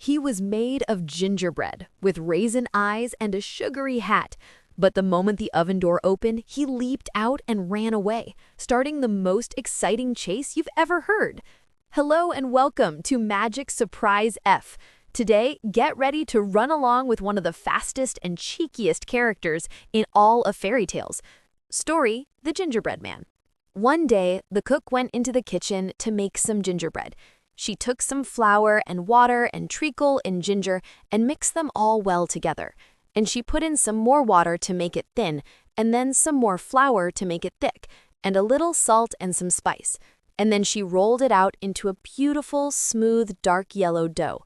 He was made of gingerbread, with raisin eyes and a sugary hat. But the moment the oven door opened, he leaped out and ran away, starting the most exciting chase you've ever heard. Hello and welcome to Magic Surprise F. Today, get ready to run along with one of the fastest and cheekiest characters in all of fairy tales. Story, the Gingerbread Man. One day, the cook went into the kitchen to make some gingerbread. She took some flour and water and treacle and ginger and mixed them all well together. And she put in some more water to make it thin, and then some more flour to make it thick, and a little salt and some spice. And then she rolled it out into a beautiful, smooth, dark yellow dough.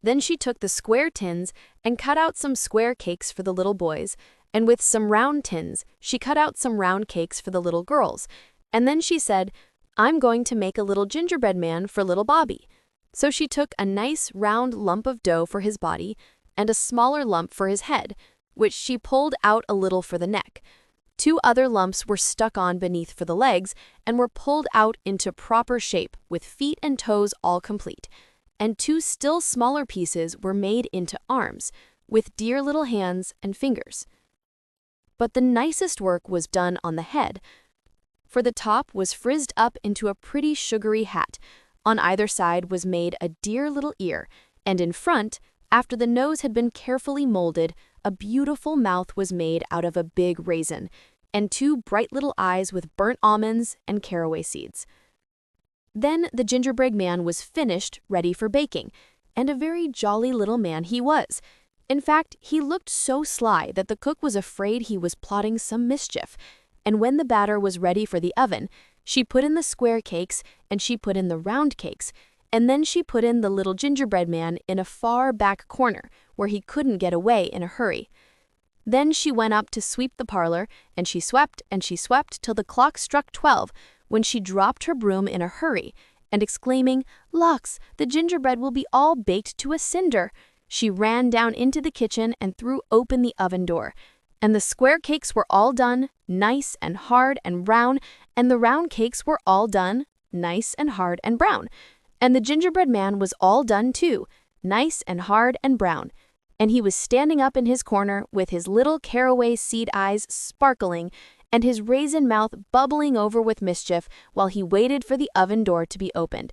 Then she took the square tins and cut out some square cakes for the little boys, and with some round tins, she cut out some round cakes for the little girls. And then she said, "I'm going to make a little gingerbread man for little Bobby." So she took a nice round lump of dough for his body and a smaller lump for his head, which she pulled out a little for the neck. Two other lumps were stuck on beneath for the legs and were pulled out into proper shape with feet and toes all complete. And two still smaller pieces were made into arms, with dear little hands and fingers. But the nicest work was done on the head, for the top was frizzed up into a pretty sugary hat. On either side was made a dear little ear, and in front, after the nose had been carefully molded, a beautiful mouth was made out of a big raisin, and two bright little eyes with burnt almonds and caraway seeds. Then the gingerbread man was finished, ready for baking, and a very jolly little man he was. In fact, he looked so sly that the cook was afraid he was plotting some mischief. And when the batter was ready for the oven, she put in the square cakes and she put in the round cakes, and then she put in the little gingerbread man in a far back corner where he couldn't get away in a hurry. Then she went up to sweep the parlor, and she swept till the clock struck 12, when she dropped her broom in a hurry, and exclaiming, "Lux, the gingerbread will be all baked to a cinder," she ran down into the kitchen and threw open the oven door. And the square cakes were all done, nice and hard and brown, and the round cakes were all done, nice and hard and brown. And the gingerbread man was all done too, nice and hard and brown. And he was standing up in his corner with his little caraway seed eyes sparkling and his raisin mouth bubbling over with mischief while he waited for the oven door to be opened.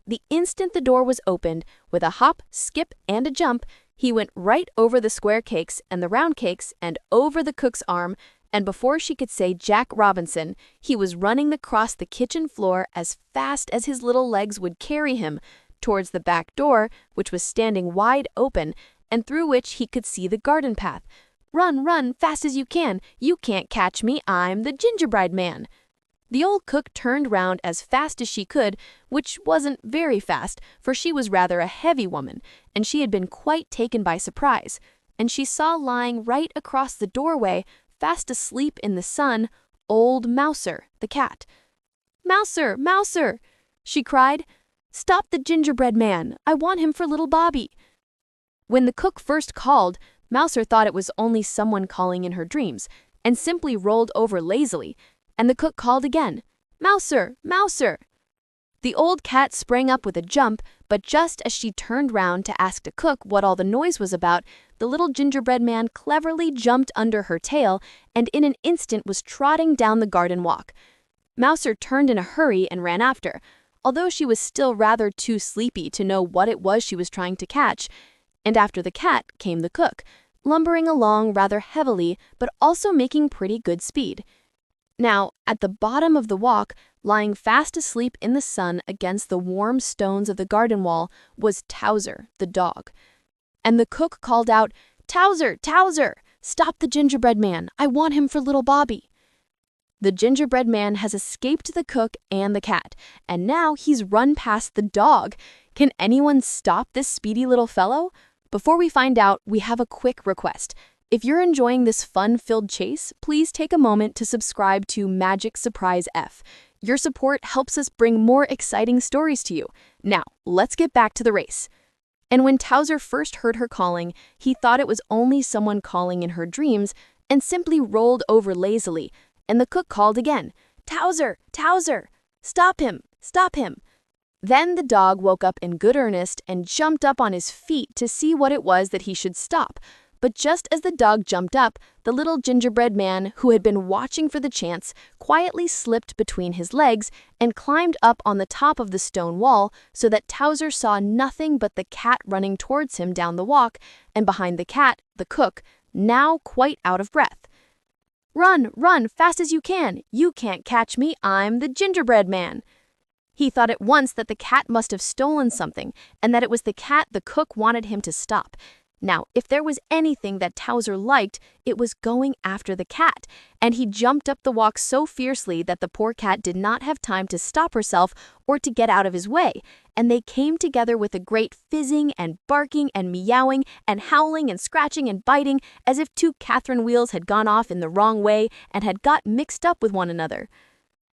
The instant the door was opened, with a hop, skip, and a jump, he went right over the square cakes and the round cakes and over the cook's arm, and before she could say Jack Robinson, he was running across the kitchen floor as fast as his little legs would carry him, towards the back door, which was standing wide open, and through which he could see the garden path. "Run, run, fast as you can! You can't catch me, I'm the gingerbread man!" The old cook turned round as fast as she could, which wasn't very fast, for she was rather a heavy woman, and she had been quite taken by surprise, and she saw lying right across the doorway, fast asleep in the sun, old Mouser, the cat. "Mouser, Mouser!" she cried. "Stop the gingerbread man! I want him for little Bobby." When the cook first called, Mouser thought it was only someone calling in her dreams, and simply rolled over lazily, and the cook called again, "Mouser, Mouser!" The old cat sprang up with a jump, but just as she turned round to ask the cook what all the noise was about, the little gingerbread man cleverly jumped under her tail and in an instant was trotting down the garden walk. Mouser turned in a hurry and ran after, although she was still rather too sleepy to know what it was she was trying to catch. And after the cat came the cook, lumbering along rather heavily but also making pretty good speed. Now, at the bottom of the walk, lying fast asleep in the sun against the warm stones of the garden wall, was Towser, the dog. And the cook called out, "Towser, Towser! Stop the gingerbread man! I want him for little Bobby!" The gingerbread man has escaped the cook and the cat, and now he's run past the dog. Can anyone stop this speedy little fellow? Before we find out, we have a quick request. If you're enjoying this fun-filled chase, please take a moment to subscribe to Magic Surprise F. Your support helps us bring more exciting stories to you. Now, let's get back to the race. And when Towser first heard her calling, he thought it was only someone calling in her dreams and simply rolled over lazily, and the cook called again, "Towser, Towser! Stop him, stop him!" Then the dog woke up in good earnest and jumped up on his feet to see what it was that he should stop. But just as the dog jumped up, the little gingerbread man, who had been watching for the chance, quietly slipped between his legs and climbed up on the top of the stone wall so that Towser saw nothing but the cat running towards him down the walk, and behind the cat, the cook, now quite out of breath. "Run, run, fast as you can! You can't catch me, I'm the gingerbread man!" He thought at once that the cat must have stolen something, and that it was the cat the cook wanted him to stop. Now, if there was anything that Towser liked, it was going after the cat, and he jumped up the walk so fiercely that the poor cat did not have time to stop herself or to get out of his way, and they came together with a great fizzing and barking and meowing and howling and scratching and biting, as if two Catherine wheels had gone off in the wrong way and had got mixed up with one another.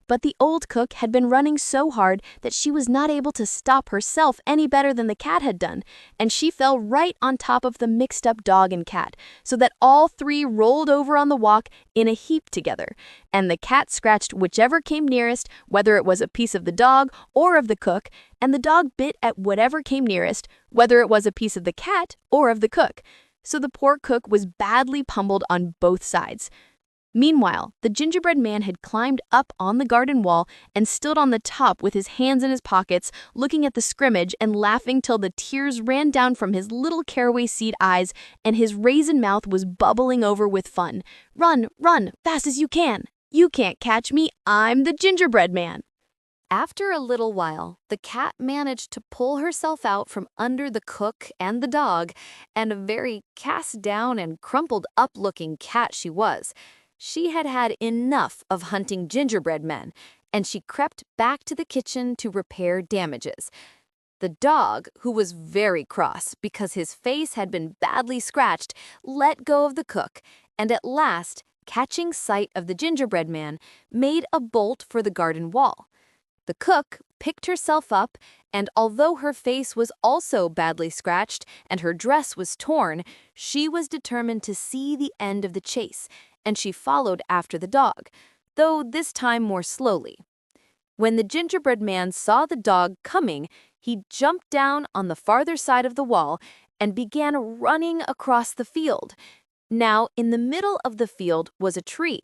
But the old cook had been running so hard that she was not able to stop herself any better than the cat had done, and she fell right on top of the mixed-up dog and cat, so that all three rolled over on the walk in a heap together, and the cat scratched whichever came nearest, whether it was a piece of the dog or of the cook, and the dog bit at whatever came nearest, whether it was a piece of the cat or of the cook. So the poor cook was badly pummeled on both sides. Meanwhile, the gingerbread man had climbed up on the garden wall and stood on the top with his hands in his pockets, looking at the scrimmage and laughing till the tears ran down from his little caraway seed eyes and his raisin mouth was bubbling over with fun. "Run, run, fast as you can! You can't catch me, I'm the gingerbread man!" After a little while, the cat managed to pull herself out from under the cook and the dog, and a very cast down and crumpled up looking cat she was. She had had enough of hunting gingerbread men, and she crept back to the kitchen to repair damages. The dog, who was very cross because his face had been badly scratched, let go of the cook, and at last, catching sight of the gingerbread man, made a bolt for the garden wall. The cook picked herself up, and although her face was also badly scratched and her dress was torn, she was determined to see the end of the chase, and she followed after the dog, though this time more slowly. When the gingerbread man saw the dog coming, he jumped down on the farther side of the wall and began running across the field. Now, in the middle of the field was a tree,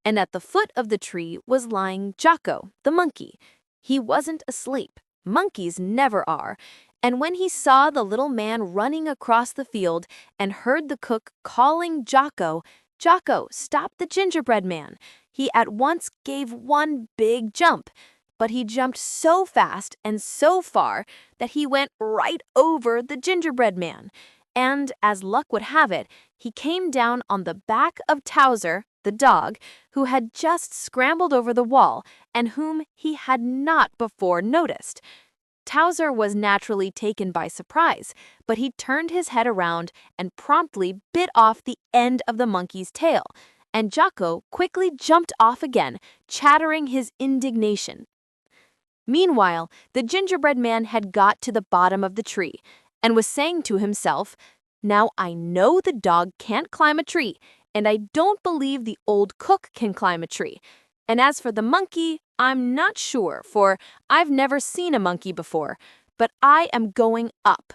and at the foot of the tree was lying Jocko, the monkey. He wasn't asleep. Monkeys never are. And when he saw the little man running across the field and heard the cook calling Jocko, "Jocko, stop the gingerbread man," he at once gave one big jump. But he jumped so fast and so far that he went right over the gingerbread man. And, as luck would have it, he came down on the back of Towser, the dog, who had just scrambled over the wall and whom he had not before noticed. Towser was naturally taken by surprise, but he turned his head around and promptly bit off the end of the monkey's tail, and Jocko quickly jumped off again, chattering his indignation. Meanwhile, the gingerbread man had got to the bottom of the tree and was saying to himself, "Now I know the dog can't climb a tree, and I don't believe the old cook can climb a tree. And as for the monkey, I'm not sure, for I've never seen a monkey before, but I am going up."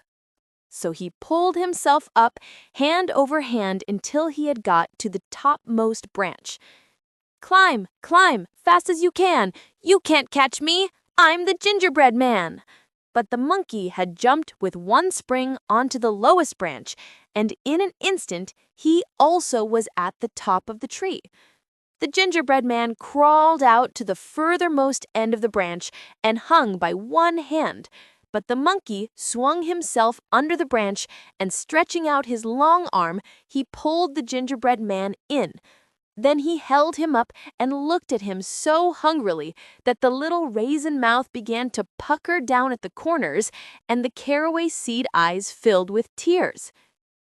So he pulled himself up, hand over hand, until he had got to the topmost branch. "Climb, climb, fast as you can! You can't catch me! I'm the gingerbread man!" But the monkey had jumped with one spring onto the lowest branch, and in an instant he also was at the top of the tree. The gingerbread man crawled out to the furthermost end of the branch and hung by one hand, but the monkey swung himself under the branch, and stretching out his long arm, he pulled the gingerbread man in. Then he held him up and looked at him so hungrily that the little raisin mouth began to pucker down at the corners, and the caraway seed eyes filled with tears.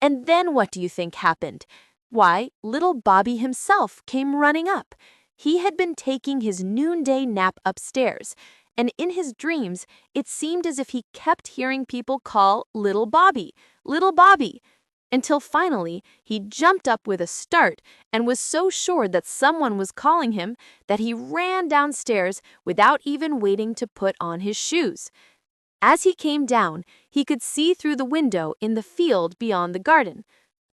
And then what do you think happened? Why, little Bobby himself came running up. He had been taking his noonday nap upstairs, and in his dreams it seemed as if he kept hearing people call "Little Bobby, little Bobby," until finally he jumped up with a start and was so sure that someone was calling him that he ran downstairs without even waiting to put on his shoes. As he came down, he could see through the window in the field beyond the garden,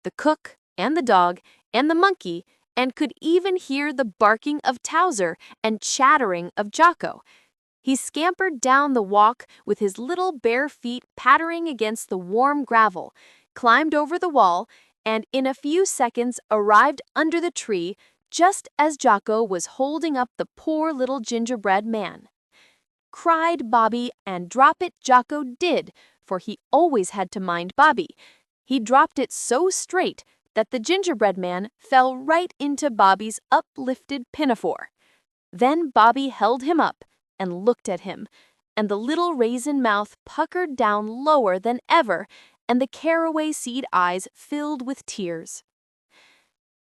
the cook and the dog and the monkey, and could even hear the barking of Towser and chattering of Jocko. He scampered down the walk with his little bare feet pattering against the warm gravel, climbed over the wall, and in a few seconds arrived under the tree just as Jocko was holding up the poor little gingerbread man. Cried Bobby, and drop it Jocko did, for he always had to mind Bobby. He dropped it so straight that the gingerbread man fell right into Bobby's uplifted pinafore. Then Bobby held him up and looked at him, and the little raisin mouth puckered down lower than ever, and the caraway seed eyes filled with tears.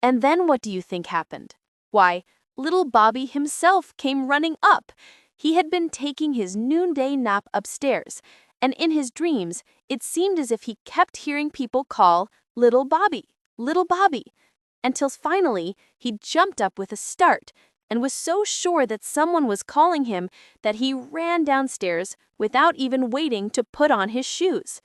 And then what do you think happened? Why, little Bobby himself came running up. He had been taking his noonday nap upstairs, and in his dreams it seemed as if he kept hearing people call, "Little Bobby, little Bobby," until finally he jumped up with a start and was so sure that someone was calling him that he ran downstairs without even waiting to put on his shoes.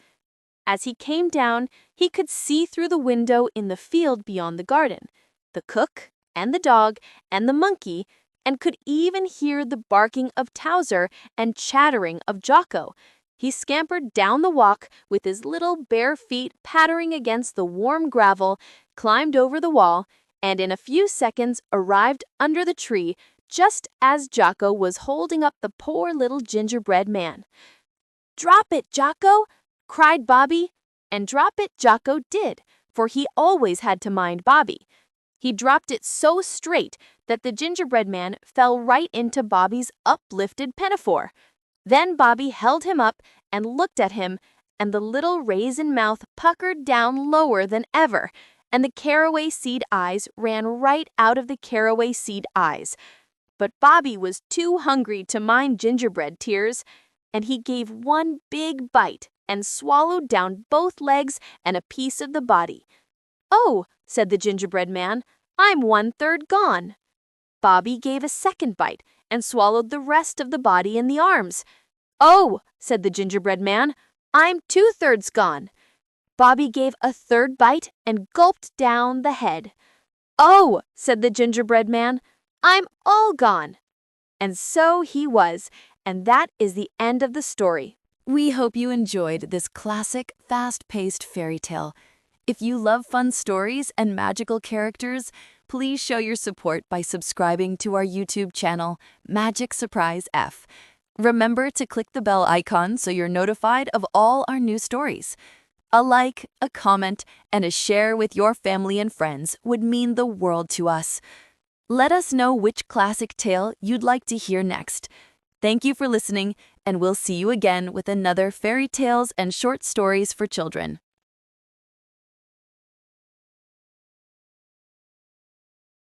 As he came down, he could see through the window in the field beyond the garden, the cook and the dog and the monkey, and could even hear the barking of Towser and chattering of Jocko. He scampered down the walk with his little bare feet pattering against the warm gravel, climbed over the wall, and in a few seconds arrived under the tree just as Jocko was holding up the poor little gingerbread man. "Drop it, Jocko!" cried Bobby, and drop it Jocko did, for he always had to mind Bobby. He dropped it so straight that the gingerbread man fell right into Bobby's uplifted pinafore. Then Bobby held him up and looked at him, and the little raisin mouth puckered down lower than ever, and the caraway seed eyes ran right out of the caraway seed eyes. But Bobby was too hungry to mind gingerbread tears, and he gave one big bite and swallowed down both legs and a piece of the body. "Oh," said the gingerbread man, "I'm 1/3 gone." Bobby gave a second bite and swallowed the rest of the body and the arms. "Oh," said the gingerbread man, "I'm 2/3 gone." Bobby gave a third bite and gulped down the head. "Oh," said the gingerbread man, "I'm all gone." And so he was, and that is the end of the story. We hope you enjoyed this classic, fast-paced fairy tale. If you love fun stories and magical characters, please show your support by subscribing to our YouTube channel, MagicSurprise F. Remember to click the bell icon so you're notified of all our new stories. A like, a comment, and a share with your family and friends would mean the world to us. Let us know which classic tale you'd like to hear next. Thank you for listening, and we'll see you again with another fairy tales and short stories for children.